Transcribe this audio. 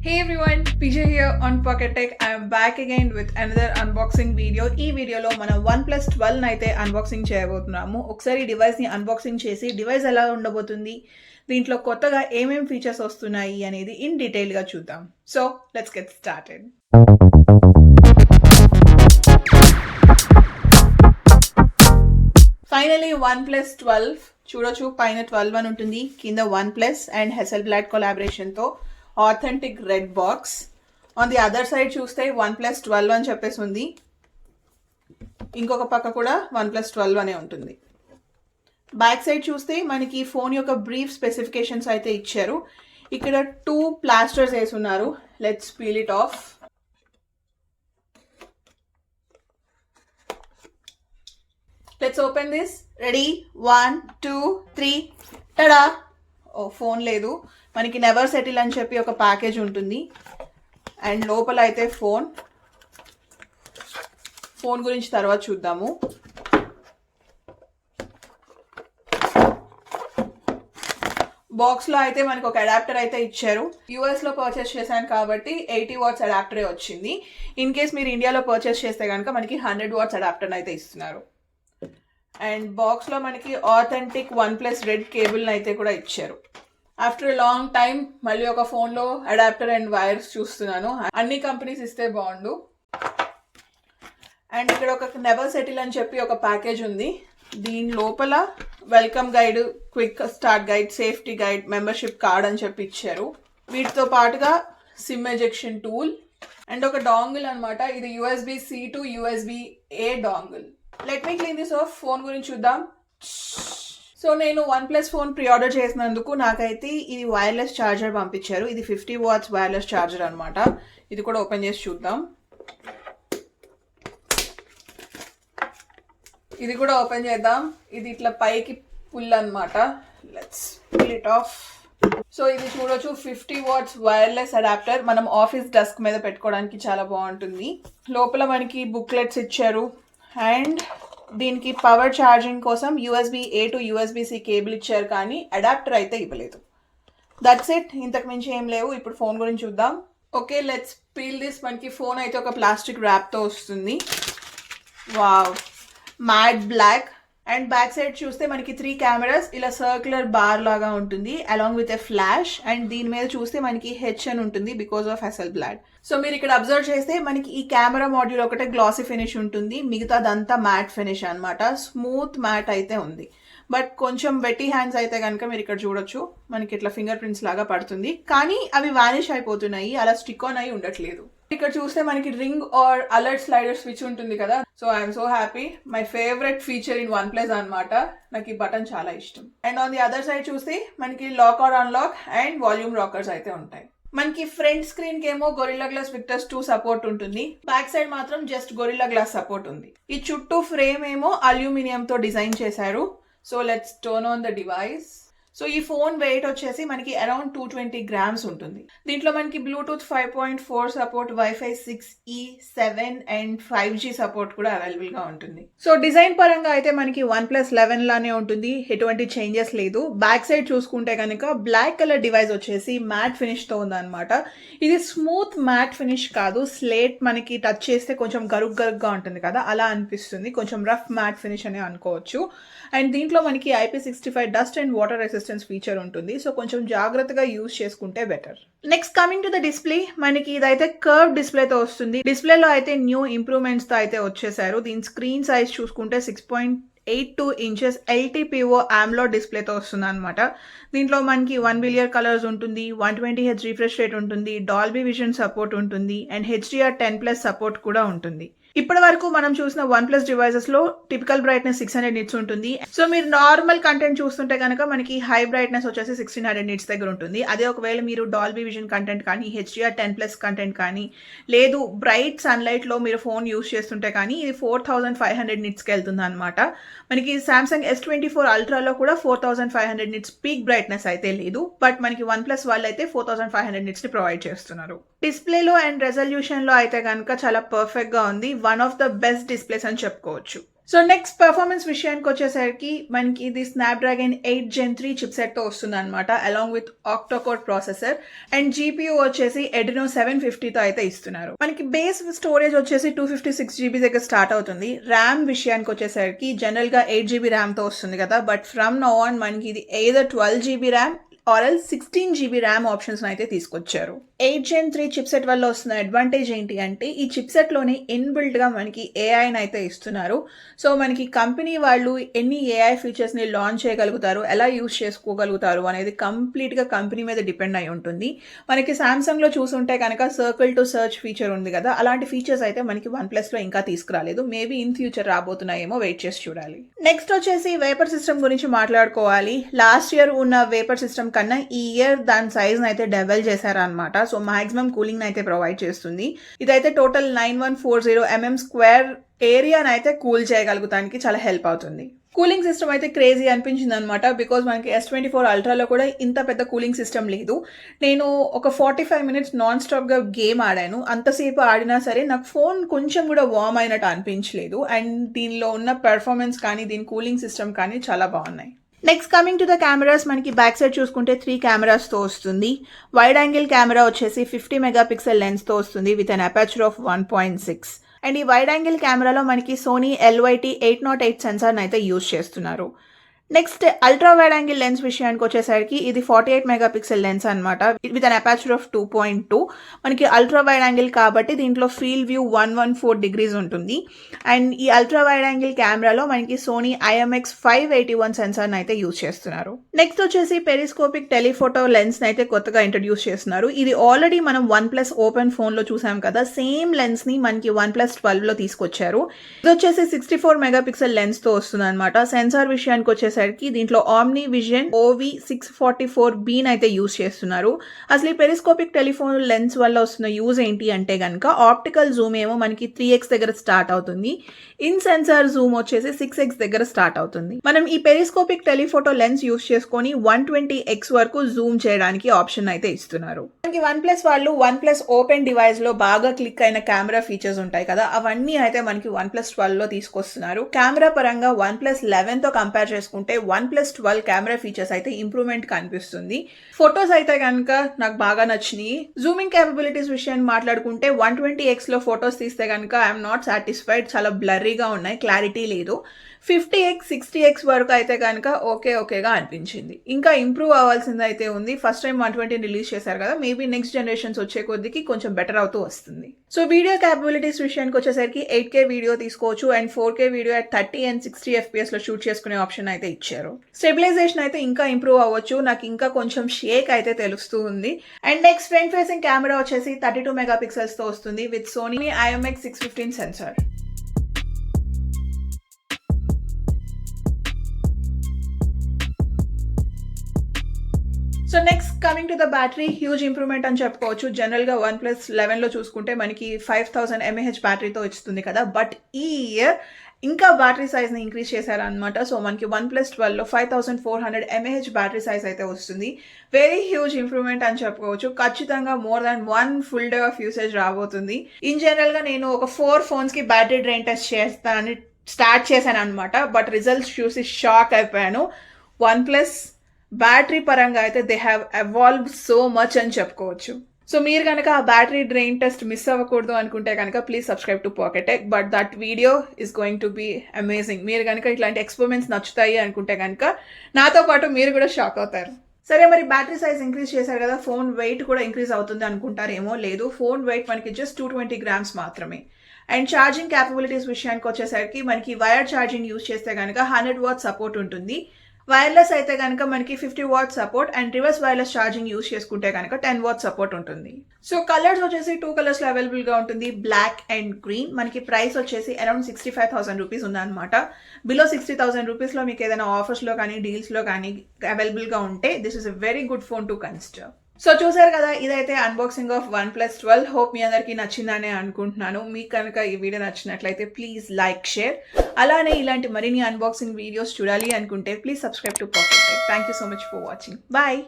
Hey everyone, PJ here on Pocket Tech. I am back again with another unboxing video. ఈ వీడియోలో మనం OnePlus 12 అయితే unboxing చేయబోతున్నాము. ఒకసారి ఈ డివైస్ని అన్బాక్సింగ్ చేసి డివైస్ ఎలా ఉండబోతుంది, దీంట్లో కొత్తగా ఏమేం ఫీచర్స్ వస్తున్నాయి అనేది ఇన్ డీటెయిల్గా చూద్దాం. So let's get started. Finally OnePlus 12 చూడొచ్చు. పైన 12 అని ఉంటుంది, కింద OnePlus అండ్ హెసెల్బ్లాడ్ కొలాబరేషన్తో authentic red box. On the other side చూస్తే OnePlus 12 అని చెప్పేసి ఉంది, ఇంకొక పక్క కూడా OnePlus 12 అనే ఉంటుంది. బ్యాక్ సైడ్ చూస్తే మనకి ఫోన్ యొక్క బ్రీఫ్ స్పెసిఫికేషన్స్ అయితే ఇచ్చారు. ఇక్కడ 2 ప్లాస్టర్స్ వేసున్నారు. Let's peel it off. Let's open this. Ready, 1 2 3. Tada! Oh, phone లేదు. మనకి నెవర్ సెటిల్ అని చెప్పి ఒక ప్యాకేజ్ ఉంటుంది అండ్ లోపల అయితే ఫోన్ గురించి తర్వాత చూద్దాము. బాక్స్లో అయితే మనకు ఒక అడాప్టర్ అయితే ఇచ్చారు. యూఎస్లో పర్చేస్ చేశాను కాబట్టి 80 వాట్స్ అడాప్టరే వచ్చింది. ఇన్ కేస్ మీరు ఇండియాలో పర్చేస్ చేస్తే కనుక మనకి 100 వాట్స్ అడాప్టర్ అయితే ఇస్తున్నారు. అండ్ బాక్స్లో మనకి ఆథెంటిక్ OnePlus రెడ్ కేబుల్ని అయితే కూడా ఇచ్చారు. ఆఫ్టర్ లాంగ్ టైం మళ్ళీ ఒక ఫోన్లో అడాప్టర్ అండ్ వైర్స్ చూస్తున్నాను. అన్ని కంపెనీస్ ఇస్తే బాగుండు. అండ్ ఇక్కడ ఒక నెవర్ సెటిల్ అని చెప్పి ఒక ప్యాకేజ్ ఉంది. దీని లోపల welcome guide, quick start guide, safety guide, membership card అని చెప్పి ఇచ్చారు. వీటితో పాటుగా సిమ్ ఎజెక్షన్ టూల్ అండ్ ఒక డాంగిల్ అనమాట. ఇది USB-C to USB-A dongle. Let me clean this of. Phone గురించి చూద్దాం. సో నేను OnePlus ఫోన్ ప్రీ ఆర్డర్ చేసినందుకు నాకైతే ఇది వైర్లెస్ ఛార్జర్ పంపించారు. ఇది 50 వాట్స్ వైర్లెస్ ఛార్జర్ అనమాట. ఇది కూడా ఓపెన్ చేసి చూద్దాం. ఇది కూడా ఓపెన్ చేద్దాం. ఇది ఇట్లా పైకి పుల్ అనమాట. Let's pull it off. So ఇది చూడొచ్చు, 50 వాట్స్ వైర్లెస్ అడాప్టర్. మనం ఆఫీస్ డెస్క్ మీద పెట్టుకోవడానికి చాలా బాగుంటుంది. లోపల మనకి బుక్లెట్స్ ఇచ్చారు అండ్ దీనికి పవర్ ఛార్జింగ్ కోసం USB-A to USB-C కేబుల్ ఇచ్చారు, కానీ అడాప్టర్ అయితే ఇవ్వలేదు. That's it. ఇంతకు మించి ఏం లేవు. ఇప్పుడు ఫోన్ గురించి చూద్దాం. Okay, let's peel this. మనకి ఫోన్ అయితే ఒక ప్లాస్టిక్ ర్యాప్తో వస్తుంది. Wow, matte black. And back side చూస్తే మనకి 3 కెమెరాస్ ఇలా సర్క్యులర్ బార్ లాగా ఉంటుంది along with a flash. And దీని మీద చూస్తే మనకి H అని ఉంటుంది బికాస్ ఆఫ్ హెసెల్బ్లాడ్. సో మీరు ఇక్కడ అబ్జర్వ్ చేస్తే మనకి ఈ కెమెరా మాడ్యూల్ ఒకటే గ్లాసీ ఫినిష్ ఉంటుంది, మిగతాదంతా మ్యాట్ ఫినిష్ అనమాట. స్మూత్ మ్యాట్ అయితే ఉంది. బట్ కొంచెం వెట్టి హ్యాండ్స్ అయితే కనుక మీరు ఇక్కడ చూడొచ్చు, మనకి ఇట్లా ఫింగర్ ప్రింట్స్ లాగా పడుతుంది, కానీ అవి వానిష్ అయిపోతున్నాయి, అలా స్టిక్ ఆన్ అయి ఉండట్లేదు. ఇక్కడ చూస్తే మనకి ring or alert slider switch ఉంటుంది కదా. So I'm so happy. My favourite feature in OnePlus అనమాట. నాకు ఈ బటన్ చాలా ఇష్టం. And on the other side చూస్తే మనకి lock or unlock and volume rockers అయితే ఉంటాయి. మనకి ఫ్రంట్ స్క్రీన్ కి ఏమో గొరిల్లా గ్లాస్ విక్టర్స్ 2 సపోర్ట్ ఉంటుంది. బ్యాక్ సైడ్ మాత్రం జస్ట్ గొరిల్లా గ్లాస్ సపోర్ట్ ఉంది. ఈ చుట్టూ ఫ్రేమ్ ఏమో అల్యూమినియం తో డిజైన్ చేశారు. So let's turn on the device. So ఈ ఫోన్ వెయిట్ వచ్చేసి మనకి అరౌండ్ 220 గ్రామ్స్ ఉంటుంది. దీంట్లో మనకి Bluetooth 5.4 support, wifi 6E 7 and 5G support కూడా అవైలబుల్ గా ఉంటుంది. సో డిజైన్ పరంగా అయితే మనకి OnePlus 11 లానే ఉంటుంది, ఎటువంటి చేంజెస్ లేదు. బ్యాక్ సైడ్ చూసుకుంటే కనుక బ్లాక్ కలర్ డివైస్ వచ్చేసి మ్యాట్ ఫినిష్ తో ఉందన్నమాట. ఇది స్మూత్ మ్యాట్ ఫినిష్ కాదు, స్లేట్ మనకి టచ్ చేస్తే కొంచెం గరుగ్గా ఉంటుంది కదా, అలా అనిపిస్తుంది. కొంచెం రఫ్ మ్యాట్ ఫినిష్ అనే అనుకోవచ్చు. అండ్ దీంట్లో మనకి IP65 dust and water resistance feature ఉంటుంది. సో కొంచెం జాగ్రత్తగా యూజ్ చేసుకుంటే better. Next coming to the display, మనకి ఇదైతే కర్వ్ డిస్ప్లేతో వస్తుంది. డిస్ప్లేలో అయితే న్యూ ఇంప్రూవ్మెంట్స్ తో అయితే వచ్చేసారు. దీని స్క్రీన్ సైజ్ చూసుకుంటే 6.82 ఇంచెస్ LTPO AMOLED డిస్ప్లేతో వస్తుంది అనమాట. దీంట్లో మనకి 1 బిలియన్ కలర్స్ ఉంటుంది, 120Hz రిఫ్రెష్ రేట్ ఉంటుంది, డాల్బీ విజన్ సపోర్ట్ ఉంటుంది అండ్ HDR10+ సపోర్ట్ కూడా ఉంటుంది. ఇప్పటి వరకు మనం చూసిన OnePlus డివైసెస్ లో టిపికల్ బ్రైట్నెస్ 600 నిట్స్ ఉంటుంది. సో మీరు నార్మల్ కంటెంట్ చూస్తుంటే కనుక మనకి హై బ్రైట్నెస్ వచ్చేసి 1600 నిట్స్ దగ్గర ఉంటుంది. అదే ఒకవేళ మీరు డాల్బీ విజన్ కంటెంట్ కానీ HDR10+ కంటెంట్ కానీ లేదు బ్రైట్ సన్లైట్ లో మీరు ఫోన్ యూస్ చేస్తుంటే కానీ ఇది 4500 నిట్స్కి వెళ్తుంది అనమాట. మనకి సామ్సంగ్ S24 అల్ట్రాలో కూడా 4500 నిట్స్ పీక్ బ్రైట్నెస్ అయితే లేదు, బట్ మనకి OnePlus వాళ్ళు అయితే 4500 నిట్స్ ని ప్రొవైడ్ చేస్తున్నారు. డిస్ప్లేలో అండ్ రెజల్యూషన్ లో అయితే కనుక చాలా పర్ఫెక్ట్ గా ఉంది. One of the best displays అని చెప్పుకోవచ్చు. సో నెక్స్ట్ పర్ఫార్మెన్స్ విషయానికి వచ్చేసరికి మనకి ఇది స్నాప్డ్రాగన్ 8 Gen 3 చిప్సెట్తో వస్తుంది అనమాట, along with octa-core processor, and GPU వచ్చేసి ఎడ్రినో 750తో అయితే ఇస్తున్నారు. మనకి బేస్ స్టోరేజ్ వచ్చేసి 256 GB దగ్గర స్టార్ట్ అవుతుంది. ర్యామ్ విషయానికి వచ్చేసరికి జనరల్ గా 8 GB ర్యామ్తో వస్తుంది కదా, బట్ ఫ్రమ్ నౌ ఆన్ మనకి ఇది ఎయిదర్ 12 GB ర్యామ్ ఆర్ ఎల్ 16 GB ర్యామ్ ఆప్షన్స్ అయితే తీసుకొచ్చారు. 8 Gen 3 చిప్సెట్ వల్ల వస్తున్న అడ్వాంటేజ్ ఏంటి అంటే ఈ చిప్సెట్లోనే ఇన్బిల్ట్ గా మనకి ఏఐని అయితే ఇస్తున్నారు. సో మనకి కంపెనీ వాళ్ళు ఎన్ని ఏఐ ఫీచర్స్ ని లాంచ్ చేయగలుగుతారు, ఎలా యూజ్ చేసుకోగలుగుతారు అనేది కంప్లీట్ గా కంపెనీ మీద డిపెండ్ అయి ఉంటుంది. మనకి సామ్సంగ్ లో చూసుంటే కనుక సర్కిల్ టు సర్చ్ ఫీచర్ ఉంది కదా, అలాంటి ఫీచర్స్ అయితే మనకి OnePlus లో ఇంకా తీసుకురాలేదు. మేబీ ఇన్ ఫ్యూచర్ రాబోతున్నాయేమో, వెయిట్ చేసి చూడాలి. నెక్స్ట్ వచ్చేసి వేపర్ సిస్టమ్ గురించి మాట్లాడుకోవాలి. లాస్ట్ ఇయర్ ఉన్న వేపర్ సిస్టమ్ కన్నా ఈ ఇయర్ దాని సైజ్ అయితే డబల్ చేశారనమాట. సో మాక్సిమం కూలింగ్ అయితే ప్రొవైడ్ చేస్తుంది. ఇదైతే టోటల్ 9140 mm స్క్వేర్ ఏరియాని అయితే కూల్ చేయగలుగుతానికి చాలా హెల్ప్ అవుతుంది. కూలింగ్ సిస్టమ్ అయితే క్రేజీ అనిపించింది అనమాట, బికాజ్ మనకి S24 అల్ట్రాలో కూడా ఇంత పెద్ద కూలింగ్ సిస్టమ్ లేదు. నేను ఒక 45 minutes నాన్ స్టాప్గా గేమ్ ఆడాను. అంతసేపు ఆడినా సరే నాకు ఫోన్ కొంచెం కూడా వార్మ్ అయినట్టు అనిపించలేదు. అండ్ దీనిలో ఉన్న పెర్ఫార్మెన్స్ కానీ దీని కూలింగ్ సిస్టమ్ కానీ చాలా బాగున్నాయి. Next coming to the cameras, మనకి బ్యాక్ సైడ్ చూసుకుంటే 3 కెమెరాస్తో వస్తుంది. వైడ్ యాంగిల్ కెమెరా వచ్చేసి 50 మెగాపిక్సెల్ లెన్స్తో వస్తుంది with an aperture of 1.6. And ఈ వైడ్ యాంగిల్ కెమెరాలో మనకి సోనీ LYT 808 సెన్సార్ని అయితే యూజ్ చేస్తున్నారు. Next ultra wide angle lens విషయానికి వచ్చేసరికి ఇది 48 మెగాపిక్సెల్ లెన్స్ అనమాట విత్ అన్ అపర్చర్ ఆఫ్ 2.2. మనకి అల్ట్రా వైడ్ యాంగిల్ కాబట్టి దీంట్లో ఫీల్డ్ వ్యూ 114 degrees ఉంటుంది. అండ్ ఈ అల్ట్రా వైడ్ యాంగిల్ కెమెరాలో మనకి సోనీ IMX 581 సెన్సార్ని అయితే యూజ్ చేస్తున్నారు. నెక్స్ట్ వచ్చేసి పెరిస్కోపిక్ టెలిఫోటో లెన్స్ అయితే కొత్తగా ఇంట్రడ్యూస్ చేస్తున్నారు. ఇది ఆల్రెడీ మనం OnePlus ఓపెన్ ఫోన్లో చూసాం కదా, సేమ్ లెన్స్ని మనకి OnePlus 12లో తీసుకొచ్చారు. ఇది వచ్చేసి 64 మెగాపిక్సెల్ లెన్స్తో వస్తుంది అనమాట. సెన్సార్ విషయానికి వచ్చేసి దీంట్లో ఆమ్ని విజన్ OV644B అయితే యూజ్ చేస్తున్నారు. అసలు ఈ పెరిస్కోపిక్ టెలిఫోన్ లెన్స్ వల్ల వస్తున్న యూజ్ ఏంటి అంటే కనుక ఆప్టికల్ జూమ్ ఏమో మనకి 3x దగ్గర స్టార్ట్ అవుతుంది. ఇన్ సెన్సార్ జూమ్ వచ్చేసి 6x దగ్గర స్టార్ట్ అవుతుంది. మనం ఈ పెరిస్కోపిక్ టెలిఫోటో లెన్స్ యూజ్ చేసుకొని 120x వరకు జూమ్ చేయడానికి ఆప్షన్ అయితే ఇస్తున్నారు. మనకి OnePlus వాళ్ళు OnePlus ఓపెన్ డివైస్ లో బాగా క్లిక్ అయిన కెమెరా ఫీచర్స్ ఉంటాయి కదా, అవన్నీ అయితే మనకి OnePlus 12లో తీసుకొస్తున్నారు. కెమెరా పరంగా OnePlus 11తో కంపేర్ చేసుకుంటే OnePlus 12 కెమెరా ఫీచర్స్ అయితే ఇంప్రూవ్మెంట్ కనిపిస్తుంది. ఫొటోస్ అయితే కనుక నాకు బాగా నచ్చినాయి. జూమింగ్ కేపబిలిటీస్ విషయాన్ని మాట్లాడుకుంటే 120x లో ఫొటోస్ తీస్తే కనుక ఐఎమ్ నాట్ సాటిస్ఫైడ్, చాలా బ్లర్రీగా ఉన్నాయి, క్లారిటీ లేదు. 50x 60x వరకు అయితే కనుక ఓకేగా అనిపించింది. ఇంకా ఇంప్రూవ్ అవ్వాల్సింది అయితే ఉంది. ఫస్ట్ టైం 120 రిలీజ్ చేశారు కదా, మేబీ నెక్స్ట్ జనరేషన్స్ వచ్చే కొద్దికి కొంచెం బెటర్ అవుతూ వస్తుంది. సో వీడియో క్యాపబిలిటీస్ విషయానికి వచ్చేసరికి 8K వీడియో తీసుకోవచ్చు and 4K video at 30 and 60 FPS లో షూట్ చేసుకునే ఆప్షన్ అయితే ఇచ్చారు. స్టెబిలైజేషన్ అయితే ఇంకా ఇంప్రూవ్ అవ్వచ్చు, నాకు ఇంకా కొంచెం షేక్ అయితే తెలుస్తూ ఉంది. And next front facing camera వచ్చేసి 32 మెగాపిక్సెల్స్ తో వస్తుంది with Sony IMX 615 sensor. So next coming to the battery, huge improvement అని చెప్పుకోవచ్చు. జనరల్గా OnePlus 11లో చూసుకుంటే మనకి 5000 mAh బ్యాటరీతో ఇస్తుంది కదా, బట్ ఈ ఇయర్ ఇంకా బ్యాటరీ సైజ్ని ఇంక్రీజ్ చేశారనమాట. సో మనకి OnePlus 12లో 5400 mAh బ్యాటరీ సైజ్ అయితే వస్తుంది. వెరీ హ్యూజ్ ఇంప్రూవ్మెంట్ అని చెప్పుకోవచ్చు. ఖచ్చితంగా more than 1 full day of usage రాబోతుంది. ఇన్ జనరల్గా నేను ఒక 4 phonesకి బ్యాటరీ డ్రైన్ టెస్ట్ చేస్తానని స్టార్ట్ చేశాను అనమాట, బట్ రిజల్ట్స్ చూసి షాక్ అయిపోయాను. OnePlus బ్యాటరీ పరంగా అయితే they have evolved so much అని చెప్పుకోవచ్చు. సో మీరు కనుక ఆ బ్యాటరీ డ్రైన్ టెస్ట్ మిస్ అవ్వకూడదు అనుకుంటే కనుక please subscribe to Pocket Tech. But that video is going to be amazing. మీరు కనుక ఇట్లాంటి ఎక్స్పెరిమెంట్స్ నచ్చుతాయి అనుకుంటే కనుక నాతో పాటు మీరు కూడా షాక్ అవుతారు. సరే, మరి బ్యాటరీ సైజ్ ఇంక్రీజ్ చేశారు కదా, ఫోన్ వెయిట్ కూడా ఇంక్రీజ్ అవుతుంది అనుకుంటారేమో. లేదు, ఫోన్ వెయిట్ మనకి జస్ట్ 220 grams మాత్రమే. అండ్ ఛార్జింగ్ క్యాపబిలిటీస్ విషయానికి వచ్చేసరికి మనకి వైర్డ్ ఛార్జింగ్ యూజ్ చేస్తే కనుక 100 watts సపోర్ట్ ఉంటుంది. వైర్లెస్ అయితే కనుక మనకి 50 watts support and reverse wireless charging use చేసుకుంటే కనుక 10 watts సపోర్ట్ ఉంటుంది. సో కలర్స్ వచ్చేసి 2 colors లో అవైలబుల్ గా ఉంటుంది, బ్లాక్ అండ్ గ్రీన్. మనకి ప్రైస్ వచ్చేసి అరౌండ్ 65,000 రూపీస్ ఉందన్నమాట. బిలో 60,000 రూపీస్ లో మీకు ఏదైనా ఆఫర్స్ లో కానీ డీల్స్ లో కానీ అవైలబుల్ గా ఉంటే this is a very good phone to consider. So చూసారు కదా, ఇదైతే అన్బాక్సింగ్ ఆఫ్ OnePlus 12. హోప్ మీ అందరికీ నచ్చిందనే అనుకుంటున్నాను. మీకు కనుక ఈ వీడియో నచ్చినట్లయితే ప్లీజ్ లైక్, షేర్. అలానే ఇలాంటి మరిన్ని అన్బాక్సింగ్ వీడియోస్ చూడాలి అనుకుంటే please subscribe to Pocket Tech. Thank you so much for watching. Bye.